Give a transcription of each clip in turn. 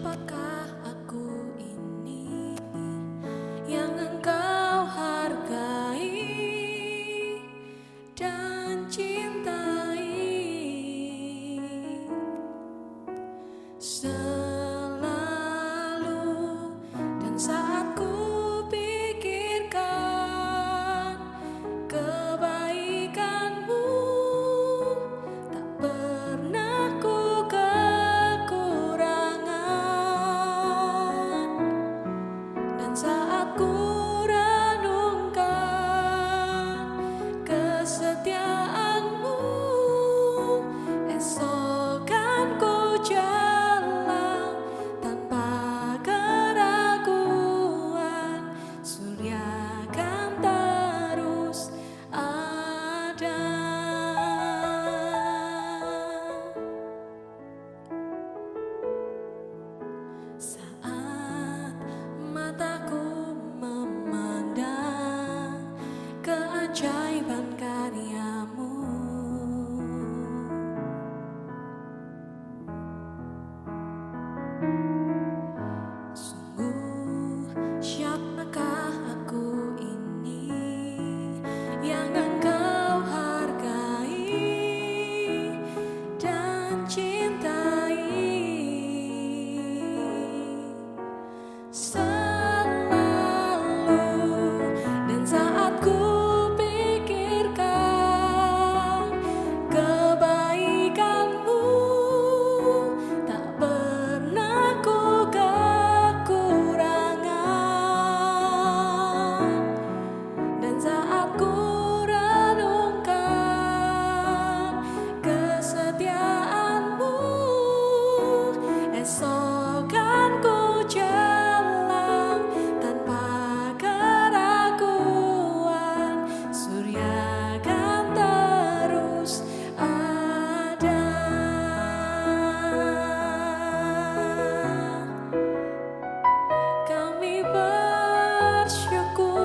Siapakah aku ini yang engkau hargai dan cintai? Selalu dan saat ku pikirkan kebaikanmu, tak pernah ku kekurangan. Dan saat ku renungkan kesetiaanmu, esok kan ku jalan tanpa keraguan. Surya kan terus ada. Saat mataku memandang keajaiban karyamu, sungguh siapakah aku ini yang engkau hargai dan cintai? Selalu dan saat ku pikirkan kebaikanmu, tak pernah ku kekurangan. Dan saat ku renungkan kesetiaanmu, esok kan ku jalan tanpa keraguan. Surya kan terus ada. Kami bersyukur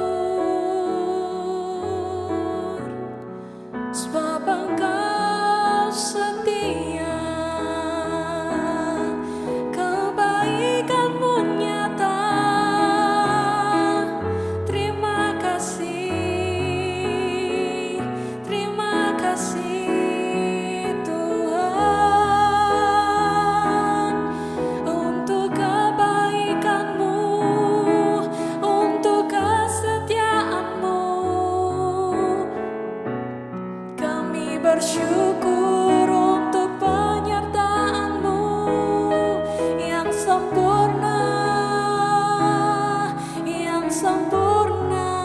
sebab Engkau setia, kebaikanmu nyata. Terima kasih Tuhan untuk kebaikanmu, untuk kesetiaanmu. Kami bersyukur untuk penyertaan-Mu yang sempurna, yang sempurna.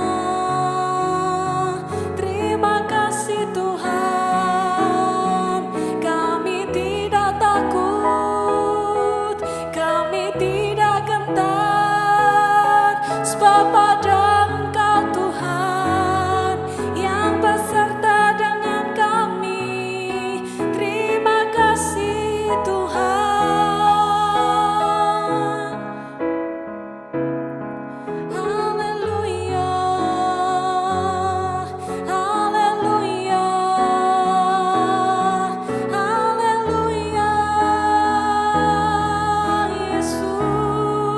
Terima kasih Tuhan, kami tidak takut, kami tidak gentar, sebab pada Engkau Tuhan yang beserta dengan kami. Terima kasih Tuhan. Haleluya, haleluya, haleluya, Yesus.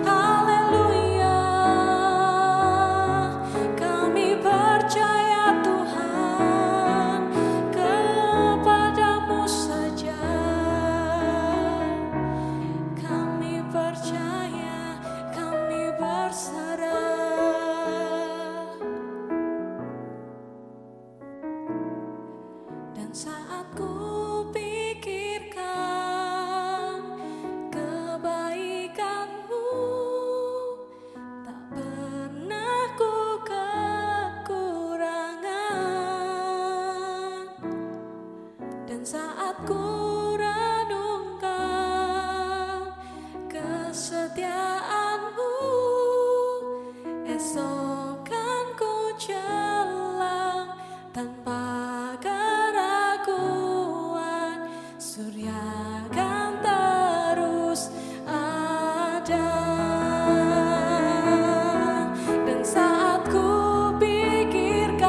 Haleluya, kami percaya Tuhan, kepadamu saja. Kami percaya, kami berserah. Dan saat ku pikirkan kebaikanmu, tak pernah ku kekurangan. Dan saat ku renungkan kesetiaanmu, esok kan ku jalan tanpa keraguan. Surya kan terus ada. Dan saat ku pikirkan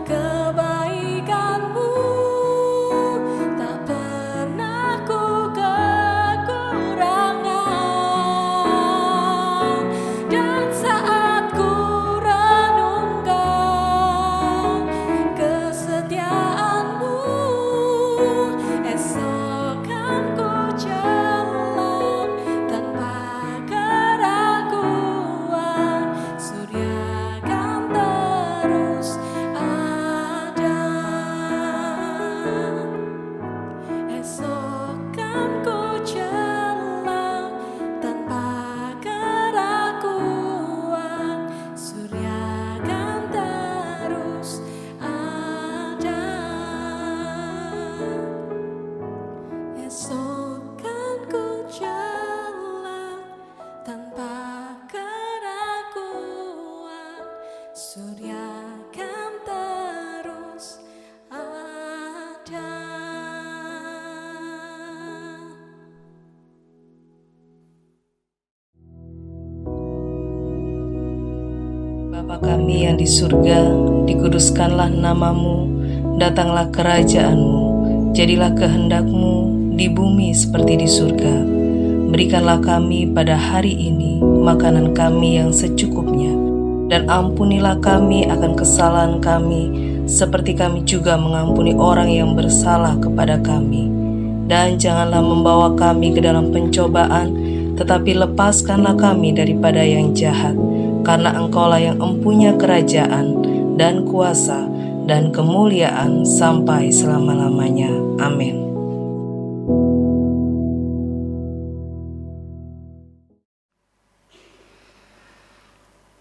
kebaikanmu, tak pernah surya kan terus ada. Bapa kami yang di surga, dikuduskanlah namamu, datanglah kerajaan-Mu, jadilah kehendak-Mu di bumi seperti di surga. Berikanlah kami pada hari ini makanan kami yang secukupnya, dan ampunilah kami akan kesalahan kami, seperti kami juga mengampuni orang yang bersalah kepada kami. Dan janganlah membawa kami ke dalam pencobaan, tetapi lepaskanlah kami daripada yang jahat. Karena Engkaulah yang empunya kerajaan dan kuasa dan kemuliaan sampai selama-lamanya. Amin.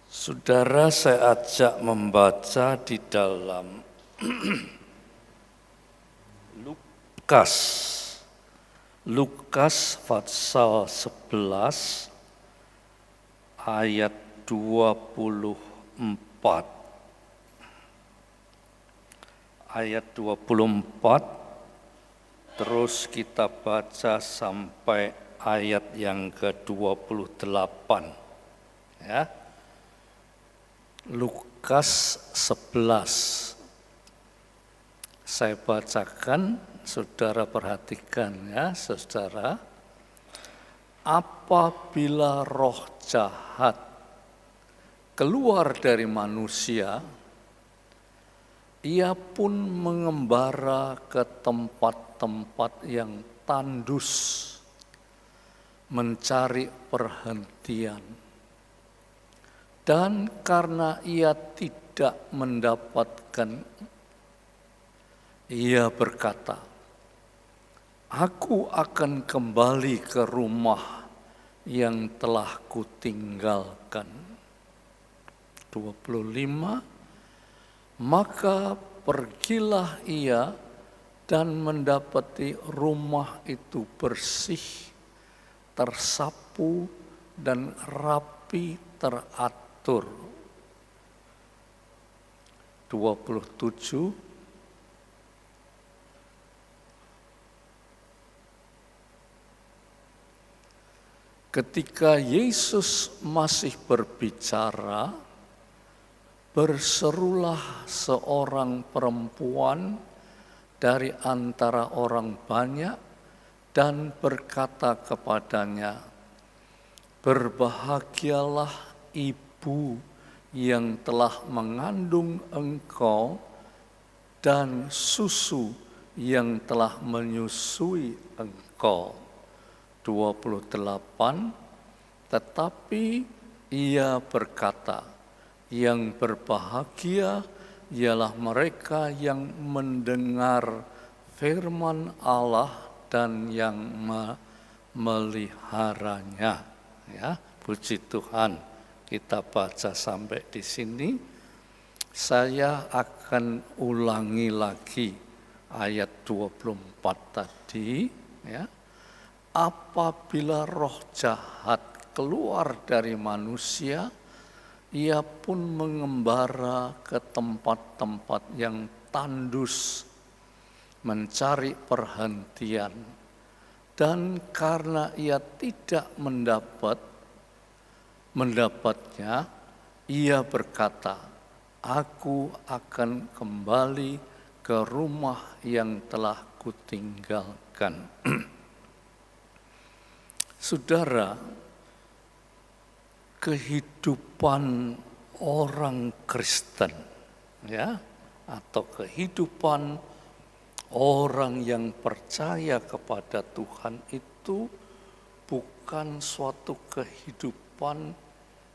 Saudara, saya ajak membaca di dalam Lukas pasal 11 ayat 24. Ayat 24, terus kita baca sampai ayat yang ke-28. Ya. Lukas 11. Saya bacakan, saudara perhatikan ya, saudara. Apabila roh jahat keluar dari manusia, ia pun mengembara ke tempat-tempat yang tandus, mencari perhentian. Dan karena ia tidak mendapatkan, ia berkata, "Aku akan kembali ke rumah yang telah kutinggalkan." 25, maka pergilah ia dan mendapati rumah itu bersih, tersapu, dan rapi teratur. 27, ketika Yesus masih berbicara, berserulah seorang perempuan dari antara orang banyak dan berkata kepadanya, "Berbahagialah ibu yang telah mengandung engkau dan susu yang telah menyusui engkau." 28, tetapi ia berkata, "Yang berbahagia ialah mereka yang mendengar firman Allah dan yang memeliharanya." Ya, puji Tuhan. Kita baca sampai di sini. Saya akan ulangi lagi ayat 24 tadi, ya. Apabila roh jahat keluar dari manusia, ia pun mengembara ke tempat-tempat yang tandus, mencari perhentian. Dan karena ia tidak mendapatnya, ia berkata, "Aku akan kembali ke rumah yang telah kutinggalkan." Saudara, kehidupan orang Kristen, ya, atau kehidupan orang yang percaya kepada Tuhan itu bukan suatu kehidupan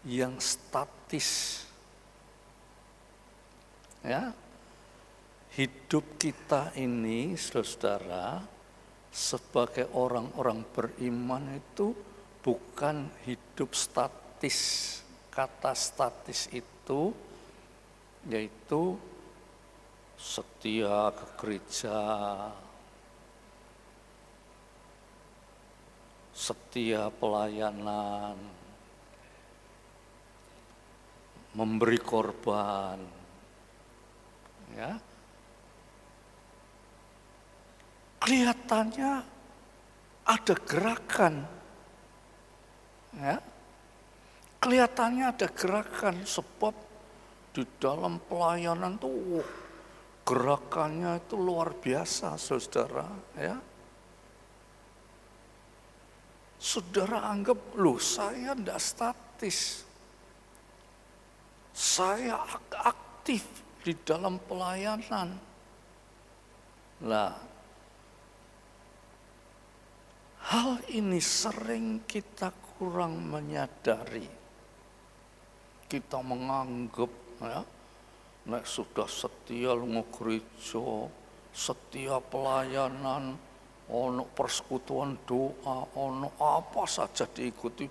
yang statis. Ya, hidup kita ini, saudara, sebagai orang-orang beriman itu bukan hidup statis. Kata statis itu yaitu setia ke gereja, setia pelayanan, memberi korban. Ya. Kelihatannya ada gerakan. Ya. Kelihatannya ada gerakan sebab di dalam pelayanan tuh gerakannya itu luar biasa, saudara. Ya. Saudara anggap, loh saya tidak statis. Saya aktif di dalam pelayanan. Nah, hal ini sering kita kurang menyadari. Kita menganggap, ya, nek sudah setia lunga gereja, setia pelayanan, ono persekutuan doa, ono apa saja diikuti,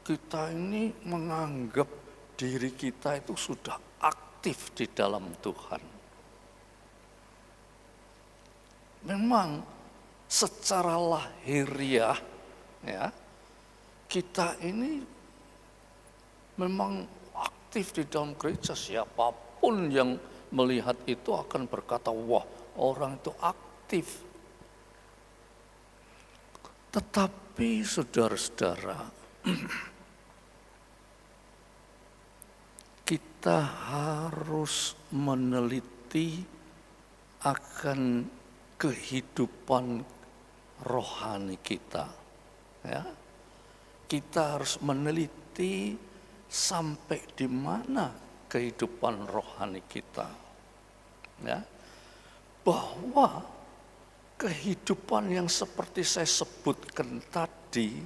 kita ini menganggap diri kita itu sudah aktif di dalam Tuhan. Memang secara lahiriah, ya, kita ini memang aktif di dalam gereja. Siapapun yang melihat itu akan berkata, wah, orang itu aktif. Tetapi saudara-saudara, kita harus meneliti akan kehidupan rohani kita. Ya. Kita harus meneliti sampai di mana kehidupan rohani kita. Ya. Bahwa kehidupan yang seperti saya sebutkan tadi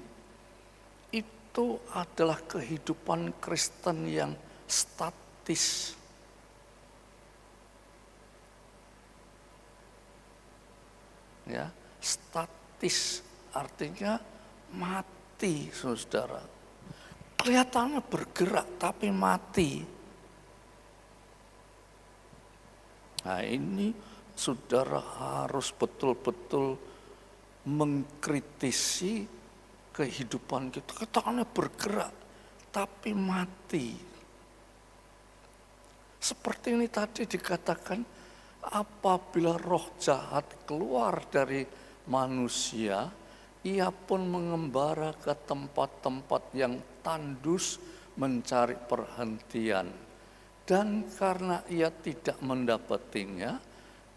itu adalah kehidupan Kristen yang statis. Ya, statis artinya mati, saudara. Kelihatannya bergerak tapi mati. Nah, ini saudara harus betul-betul mengkritisi kehidupan kita. Kelihatannya bergerak tapi mati. Seperti ini tadi dikatakan, apabila roh jahat keluar dari manusia, ia pun mengembara ke tempat-tempat yang tandus mencari perhentian. Dan karena ia tidak mendapatinya,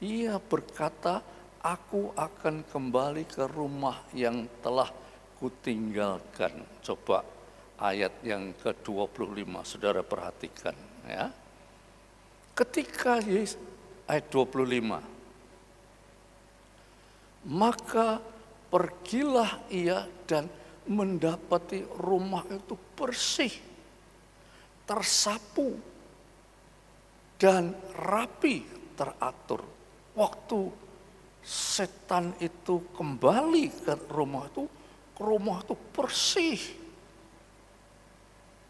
ia berkata, aku akan kembali ke rumah yang telah kutinggalkan. Coba ayat yang ke-25, saudara perhatikan. Ya. Ketika Yesus, ayat 25, maka pergilah ia dan mendapati rumah itu bersih, tersapu, dan rapi, teratur. Waktu setan itu kembali ke rumah itu bersih,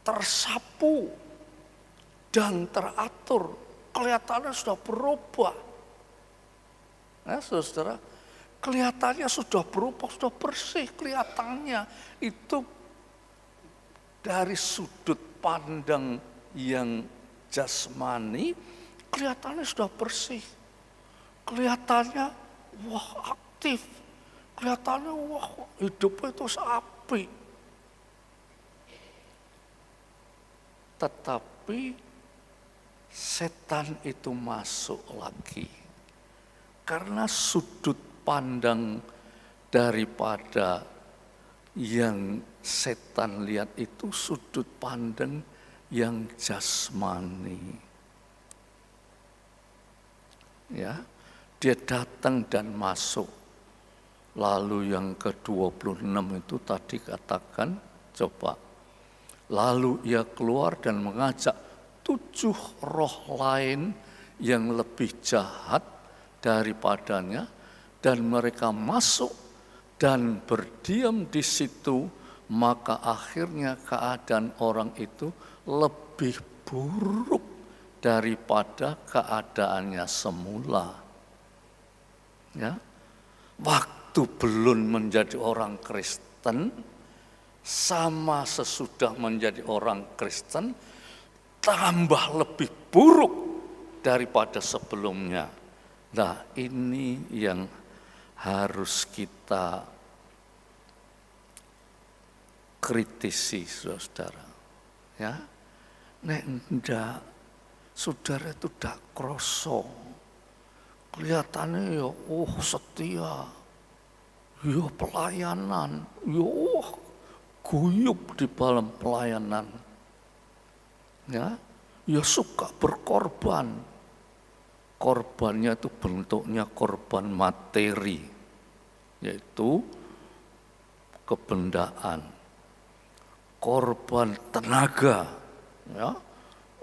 tersapu, dan teratur. Kelihatannya sudah berubah. Nah, saudara, kelihatannya sudah berubah, sudah bersih. Kelihatannya itu dari sudut pandang yang jasmani, kelihatannya sudah bersih. Kelihatannya, wah, aktif. Kelihatannya, wah, hidupnya itu api. Tetapi setan itu masuk lagi. Karena sudut pandang daripada yang setan lihat itu sudut pandang yang jasmani. Ya, dia datang dan masuk. Lalu yang ke-26 itu tadi katakan, coba. Lalu ia keluar dan mengajak 7 roh lain yang lebih jahat daripadanya, dan mereka masuk dan berdiam di situ. Maka akhirnya keadaan orang itu lebih buruk daripada keadaannya semula. Ya, waktu belum menjadi orang Kristen sama sesudah menjadi orang Kristen, tambah lebih buruk daripada sebelumnya. Nah, ini yang harus kita kritisi, saudara. Ya, nek ndak, saudara itu ndak kroso. Kelihatannya ya, setia, ya pelayanan, ya guyup di dalam pelayanan. Ya, suka berkorban. Korbannya itu bentuknya korban materi, yaitu kebendaan, korban tenaga, ya,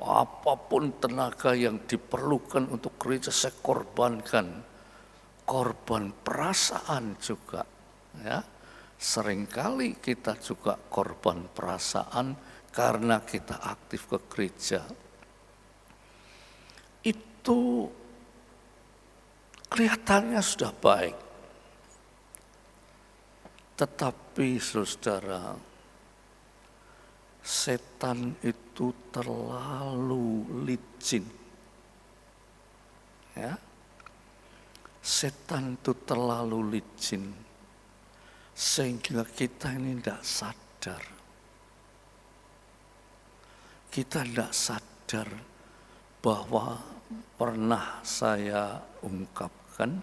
apapun tenaga yang diperlukan untuk gereja saya korbankan. Korban perasaan juga, ya. Seringkali kita juga korban perasaan karena kita aktif ke gereja. Itu kelihatannya sudah baik. Tetapi saudara, setan itu terlalu licin. Ya. Setan itu terlalu licin sehingga kita ini tidak sadar. Kita tidak sadar bahwa pernah saya ungkapkan,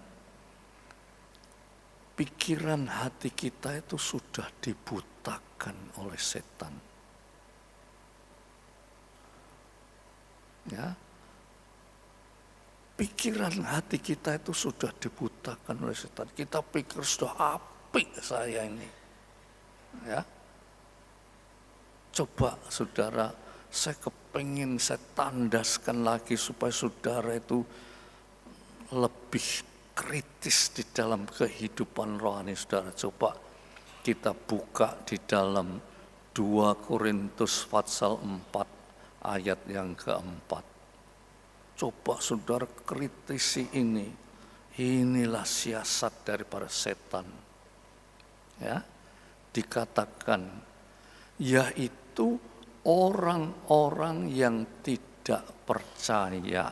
pikiran hati kita itu sudah dibutakan oleh setan. Ya, pikiran hati kita itu sudah dibutakan oleh setan. Kita pikir sudah apik saya ini. Ya, coba saudara, saya kepingin saya tandaskan lagi supaya saudara itu lebih kritis di dalam kehidupan rohani saudara. Coba kita buka di dalam 2 Korintus pasal 4 ayat yang keempat. Coba saudara kritisi ini. Inilah siasat daripada setan. Ya, dikatakan yaitu orang-orang yang tidak percaya.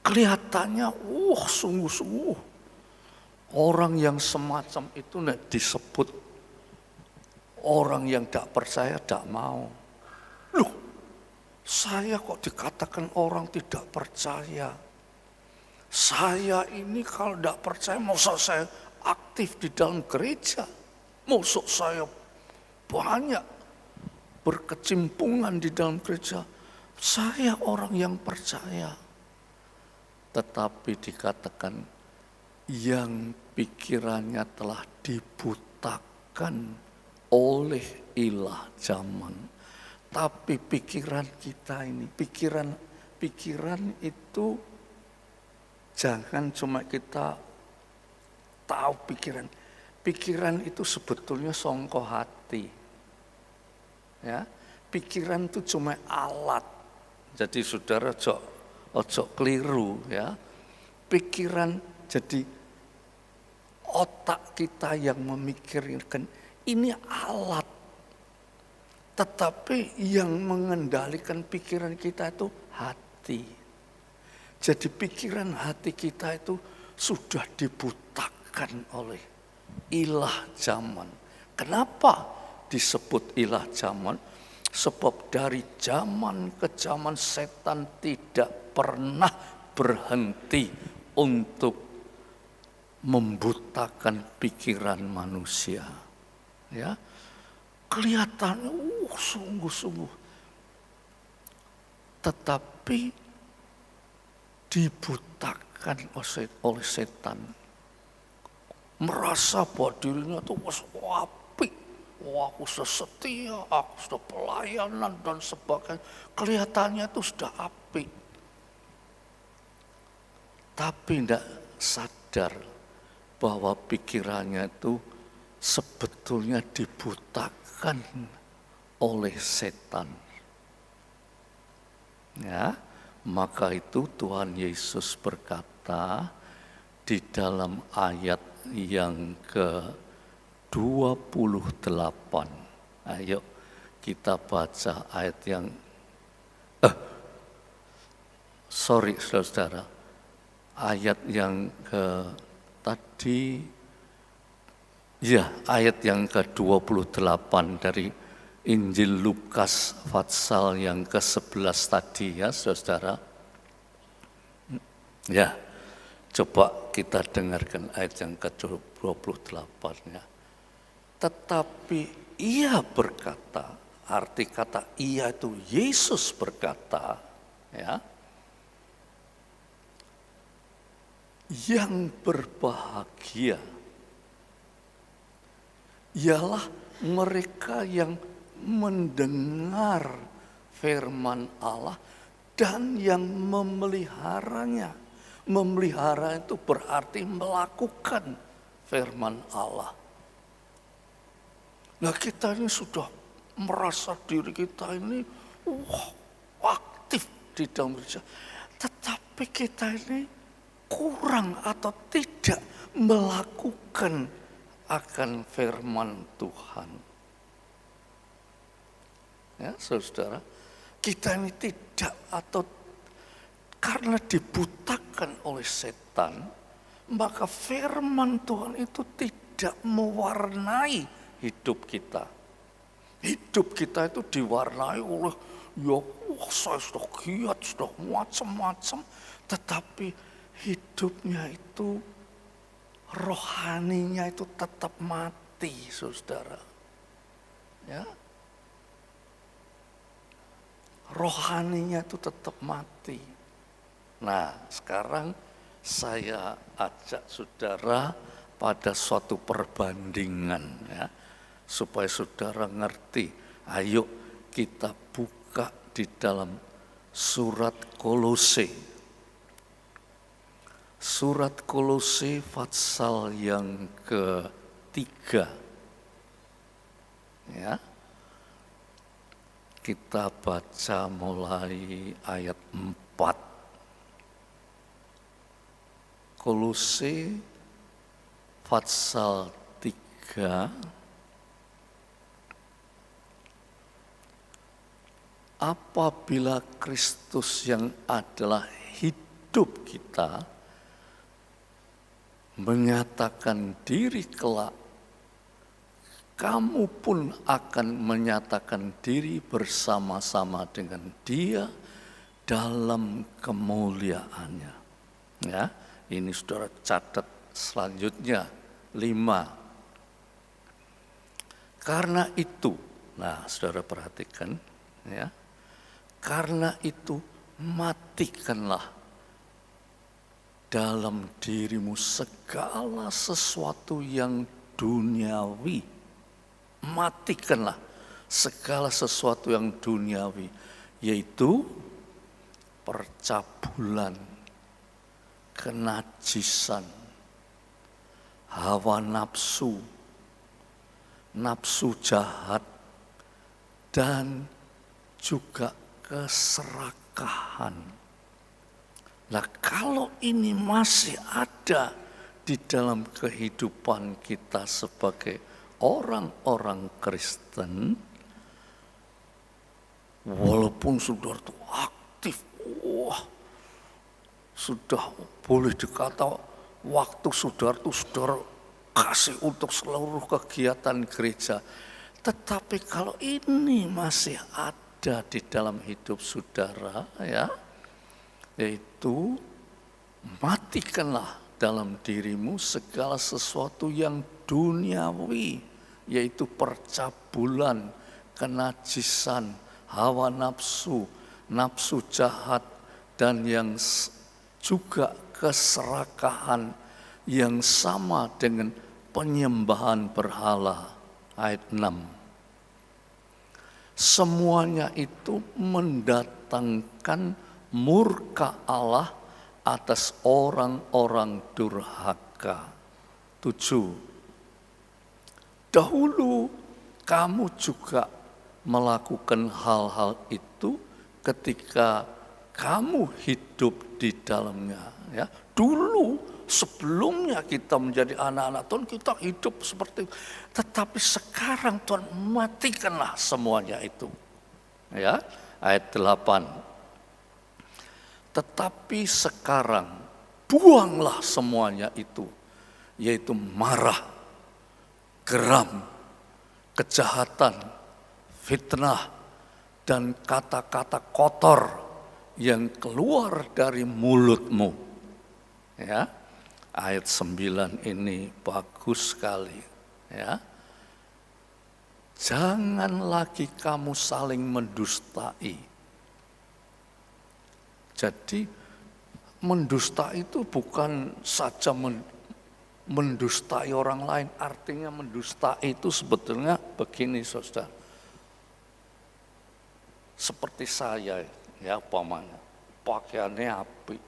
Kelihatannya sungguh-sungguh orang yang semacam itu disebut orang yang tidak percaya, tidak mau. Loh, saya kok dikatakan orang tidak percaya? Saya ini kalau tidak percaya, maksud saya aktif di dalam gereja, maksud saya banyak berkecimpungan di dalam gereja, saya orang yang percaya. Tetapi dikatakan yang pikirannya telah dibutakan oleh ilah zaman. Tapi pikiran kita ini, pikiran itu jangan cuma kita tahu pikiran. Pikiran itu sebetulnya songko hati. Ya, pikiran itu cuma alat. Jadi saudara ojo keliru ya. Pikiran jadi otak kita yang memikirkan, ini alat. Tetapi yang mengendalikan pikiran kita itu hati. Jadi pikiran hati kita itu sudah dibutakan oleh ilah zaman. Kenapa disebut ilah zaman? Sebab dari zaman ke zaman setan tidak pernah berhenti untuk membutakan pikiran manusia. Ya, kelihatannya sungguh-sungguh, tetapi dibutakan oleh setan. Merasa bahwa dirinya itu apik, aku sudah setia, aku sudah pelayanan dan sebagainya. Kelihatannya itu sudah apik, tapi tidak sadar bahwa pikirannya itu sebetulnya dibutakan oleh setan. Ya, maka itu Tuhan Yesus berkata di dalam ayat yang ke-28. Ayo kita baca ayat yang saudara-saudara, ayat yang ayat yang ke-28 dari Injil Lukas pasal yang ke-11 tadi ya saudara. Ya, coba kita dengarkan ayat yang ke-28-nya. Tetapi ia berkata, arti kata ia itu Yesus berkata, ya. Yang berbahagia ialah mereka yang mendengar firman Allah dan yang memeliharanya. Memelihara itu berarti melakukan firman Allah. Nah, kita ini sudah merasa diri kita ini aktif di dalam gereja. Tetapi kita ini kurang atau tidak melakukan akan firman Tuhan. Ya, saudara, kita ini tidak atau karena dibutakan oleh setan, maka firman Tuhan itu tidak mewarnai hidup kita. Hidup kita itu diwarnai oleh saya sudah giat, sudah macam-macam, tetapi hidupnya itu, rohaninya itu tetap mati, saudara. Ya, rohaninya itu tetap mati. Nah, sekarang saya ajak saudara pada suatu perbandingan ya, supaya saudara ngerti. Ayo kita buka di dalam surat Kolose. Surat Kolose pasal yang ke-3. Ya. Kita baca mulai ayat 4. Kolose pasal 3 apabila Kristus yang adalah hidup kita menyatakan diri kelak, kamu pun akan menyatakan diri bersama-sama dengan Dia dalam kemuliaannya. Ya, ini saudara catat selanjutnya 5. Karena itu, nah saudara perhatikan ya. Karena itu matikanlah dalam dirimu segala sesuatu yang duniawi. Matikanlah segala sesuatu yang duniawi, yaitu percabulan, kenajisan, hawa nafsu, nafsu jahat, dan juga keserakahan. Nah, kalau ini masih ada di dalam kehidupan kita sebagai orang-orang Kristen, walaupun saudara itu aktif, sudah boleh dikata waktu saudara itu saudara kasih untuk seluruh kegiatan gereja. Tetapi kalau ini masih ada di dalam hidup saudara ya, yaitu matikanlah dalam dirimu segala sesuatu yang duniawi, yaitu percabulan, kenajisan, hawa nafsu, nafsu jahat, dan yang juga keserakahan yang sama dengan penyembahan berhala. Ayat 6. Semuanya itu mendatangkan murka Allah atas orang-orang durhaka. 7. Dahulu kamu juga melakukan hal-hal itu ketika kamu hidup di dalamnya. Ya, dulu sebelumnya kita menjadi anak-anak Tuhan, kita hidup seperti itu. Tetapi sekarang Tuhan matikanlah semuanya itu. Ya, ayat 8. Tetapi sekarang buanglah semuanya itu, yaitu marah, geram, kejahatan, fitnah, dan kata-kata kotor yang keluar dari mulutmu. Ya, ayat 9 ini bagus sekali. Ya, jangan lagi kamu saling mendustai. Jadi mendusta itu bukan saja mendustai orang lain. Artinya mendustai itu sebetulnya begini, saudara. Seperti saya, ya umpamanya, pakaiannya apik.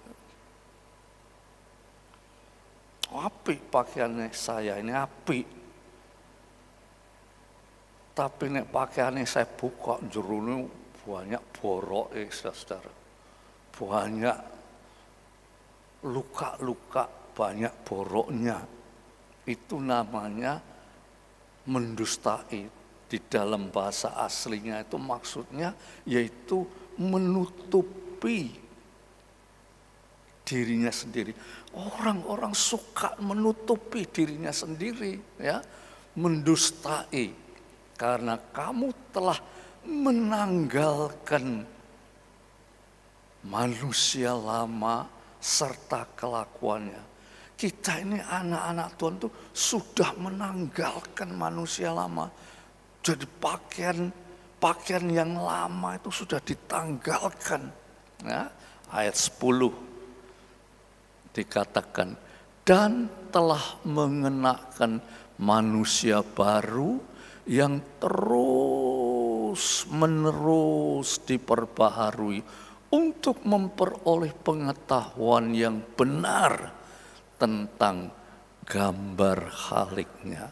Apik pakaiannya saya ini apik. Tapi nek pakaiannya saya buka, jerune banyak borok, saudara. Banyak luka-luka, banyak boroknya. Itu namanya mendustai. Di dalam bahasa aslinya itu maksudnya yaitu menutupi dirinya sendiri. Orang-orang suka menutupi dirinya sendiri, ya, mendustai. Karena kamu telah menanggalkan manusia lama serta kelakuannya. Kita ini anak-anak Tuhan tuh sudah menanggalkan manusia lama. Jadi pakaian yang lama itu sudah ditanggalkan. Ya, ayat 10 dikatakan, dan telah mengenakan manusia baru yang terus menerus diperbaharui untuk memperoleh pengetahuan yang benar tentang gambar Khaliknya.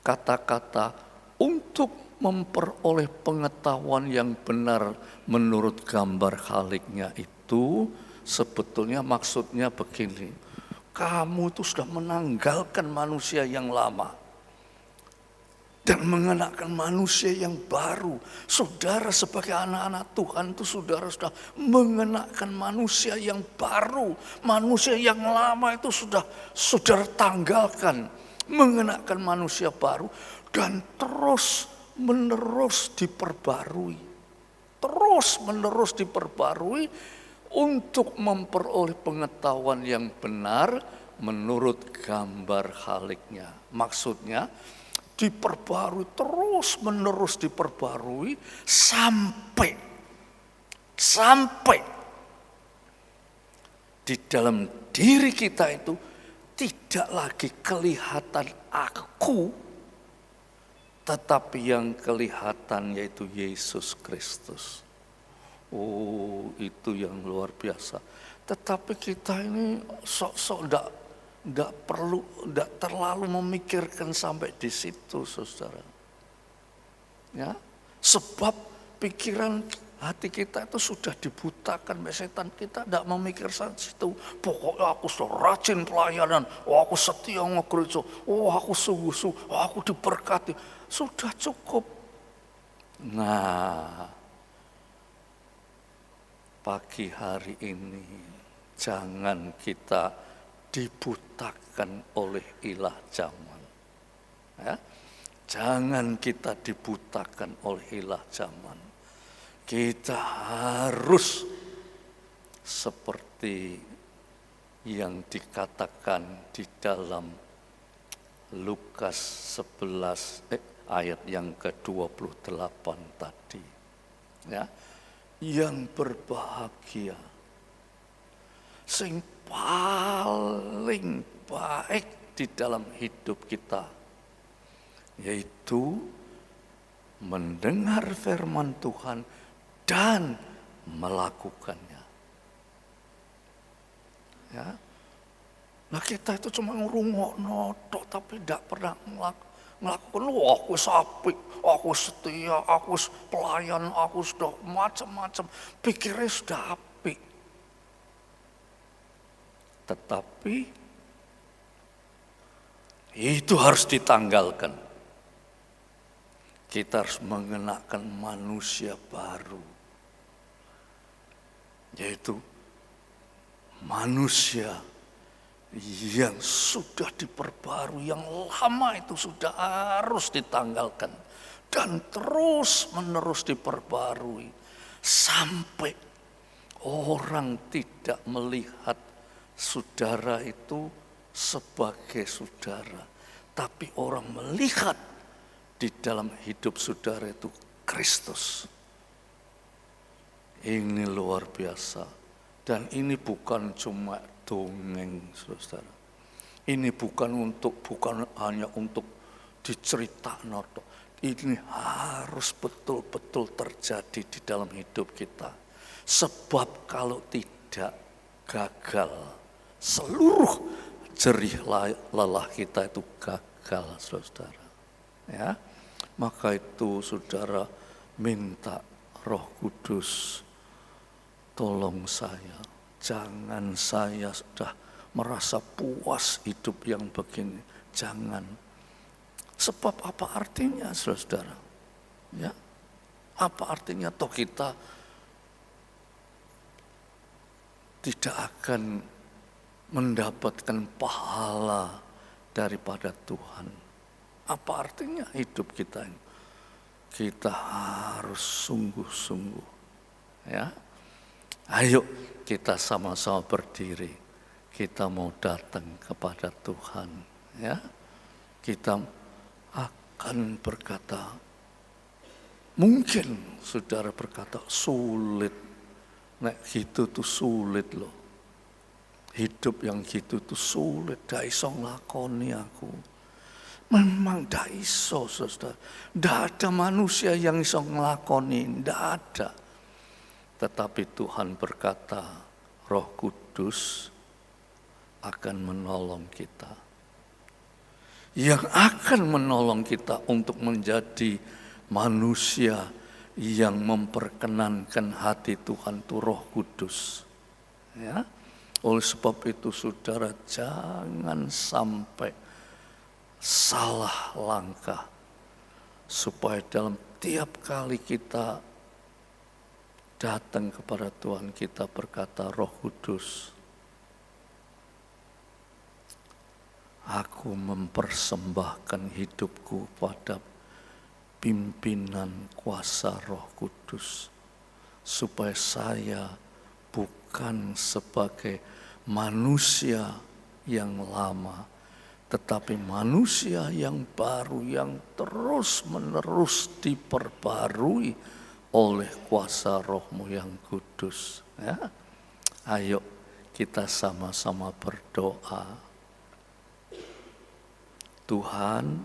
Kata-kata untuk memperoleh pengetahuan yang benar menurut gambar Khaliknya itu sebetulnya maksudnya begini. Kamu itu sudah menanggalkan manusia yang lama dan mengenakan manusia yang baru. Saudara sebagai anak-anak Tuhan itu saudara sudah mengenakan manusia yang baru. Manusia yang lama itu sudah saudara tanggalkan. Mengenakan manusia baru. Dan terus menerus diperbarui. Terus menerus diperbarui untuk memperoleh pengetahuan yang benar menurut gambar Khaliknya. Maksudnya diperbarui, terus menerus diperbarui sampai di dalam diri kita itu tidak lagi kelihatan aku, tetapi yang kelihatan yaitu Yesus Kristus. Oh, itu yang luar biasa. Tetapi kita ini sok-sok tidak terlalu memikirkan sampai di situ, saudara. Ya, sebab pikiran hati kita itu sudah dibutakan oleh setan. Kita tidak memikirkan situ. Pokoknya aku sudah rajin pelayanan. Oh, aku setia ngegereja. Oh, aku sungguh-sungguh. Oh, aku diberkati. Sudah cukup. Nah, pagi hari ini jangan kita dibutakan oleh ilah zaman. Ya? Jangan kita dibutakan oleh ilah zaman. Kita harus seperti yang dikatakan di dalam Lukas 11 ayat yang ke-28 tadi. Ya. Yang berbahagia, sing paling baik di dalam hidup kita, yaitu mendengar firman Tuhan dan melakukannya. Ya. Nah kita itu cuma ngerungokno tok tapi tidak pernah melakukan. Oh, aku apik, aku setia, aku pelayan, aku sudah macam-macam. Pikirnya sudah apik. Tetapi Itu harus ditanggalkan. Kita harus mengenakan manusia baru, yaitu manusia yang sudah diperbarui, yang lama itu sudah harus ditanggalkan dan terus menerus diperbarui sampai orang tidak melihat saudara itu sebagai saudara, tapi orang melihat di dalam hidup saudara itu Kristus. Ini luar biasa. Dan ini bukan cuma dongeng, saudara. Ini bukan hanya untuk diceritakan. Ini harus betul-betul terjadi di dalam hidup kita. Sebab kalau tidak, gagal. Seluruh jerih lelah kita itu gagal, saudara. Ya, maka itu saudara minta Roh Kudus, tolong saya, jangan saya sudah merasa puas hidup yang begini, jangan. Sebab apa artinya, saudara? Ya, apa artinya toh kita tidak akan mendapatkan pahala daripada Tuhan? Apa artinya hidup kita ini? Kita harus sungguh-sungguh. Ya, ayo kita sama-sama berdiri. Kita mau datang kepada Tuhan. Ya, kita akan berkata, mungkin saudara berkata sulit. Nek gitu tuh sulit loh. Hidup yang gitu tuh sulit. Dak iso nglakoni aku. Memang dak iso, saudara. Dak ada manusia yang iso nglakoni, ndak ada. Tetapi Tuhan berkata, Roh Kudus akan menolong kita. Yang akan menolong kita untuk menjadi manusia yang memperkenankan hati Tuhan itu Roh Kudus. Ya. Oleh sebab itu saudara jangan sampai salah langkah, supaya dalam tiap kali kita datang kepada Tuhan kita berkata, Roh Kudus, aku mempersembahkan hidupku pada pimpinan kuasa Roh Kudus, supaya saya bukan sebagai manusia yang lama, tetapi manusia yang baru, yang terus-menerus diperbarui oleh kuasa Roh-Mu yang kudus. Ya. Ayo kita sama-sama berdoa. Tuhan,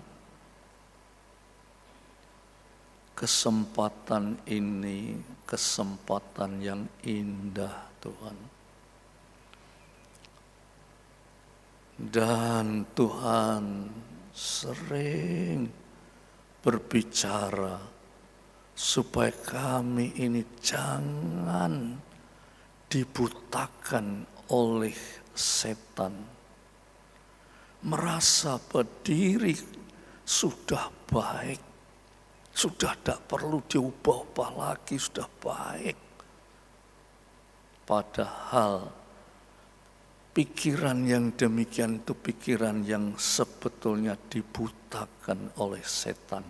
kesempatan ini kesempatan yang indah, Tuhan. Dan Tuhan sering berbicara supaya kami ini jangan dibutakan oleh setan. Merasa berdiri sudah baik, sudah tidak perlu diubah-ubah lagi, sudah baik. Padahal pikiran yang demikian itu pikiran yang sebetulnya dibutakan oleh setan.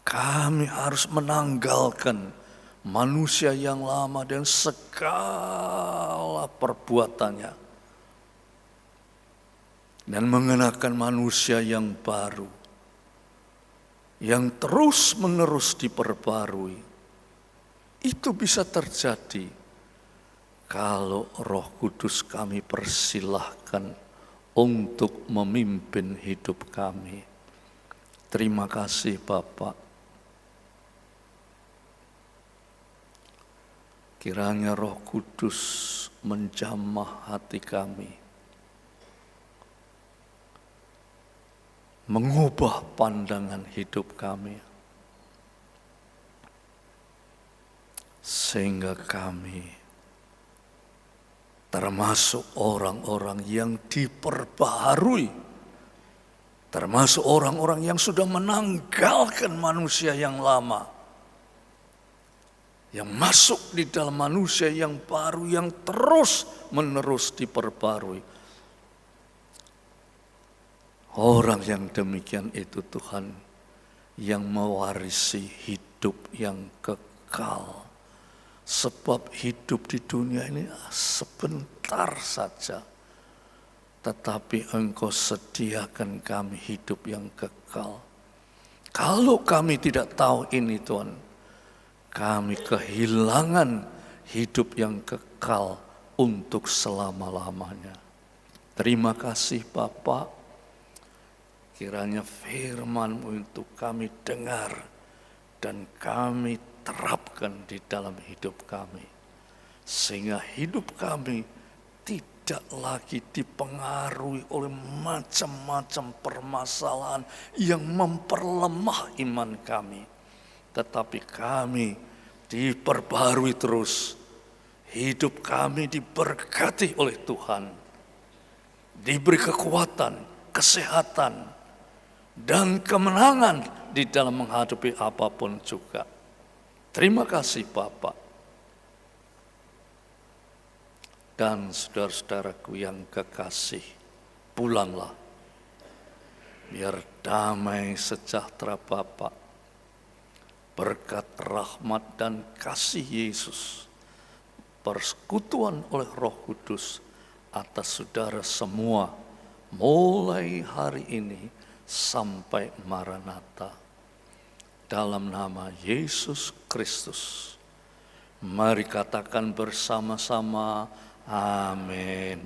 Kami harus menanggalkan manusia yang lama dan segala perbuatannya, dan mengenakan manusia yang baru, yang terus-menerus diperbarui. Itu bisa terjadi kalau Roh Kudus kami persilahkan untuk memimpin hidup kami. Terima kasih Bapak. Kiranya Roh Kudus menjamah hati kami, mengubah pandangan hidup kami, sehingga kami termasuk orang-orang yang diperbaharui termasuk orang-orang yang sudah menanggalkan manusia yang lama, yang masuk di dalam manusia yang baru, yang terus-menerus diperbarui. Orang yang demikian itu Tuhan, yang mewarisi hidup yang kekal. Sebab hidup di dunia ini sebentar saja, tetapi Engkau sediakan kami hidup yang kekal. Kalau kami tidak tahu ini Tuhan, kami kehilangan hidup yang kekal untuk selama-lamanya. Terima kasih Bapa. Kiranya firman-Mu untuk kami dengar dan kami terapkan di dalam hidup kami. Sehingga hidup kami tidak lagi dipengaruhi oleh macam-macam permasalahan yang memperlemah iman kami. Tetapi kami diperbarui terus. Hidup kami diberkati oleh Tuhan. Diberi kekuatan, kesehatan, dan kemenangan di dalam menghadapi apapun juga. Terima kasih Bapak. Dan saudara-saudaraku yang kekasih, pulanglah. Biar damai sejahtera Bapak, berkat rahmat dan kasih Yesus, persekutuan oleh Roh Kudus atas saudara semua, mulai hari ini sampai Maranatha. Dalam nama Yesus Kristus, mari katakan bersama-sama, amin.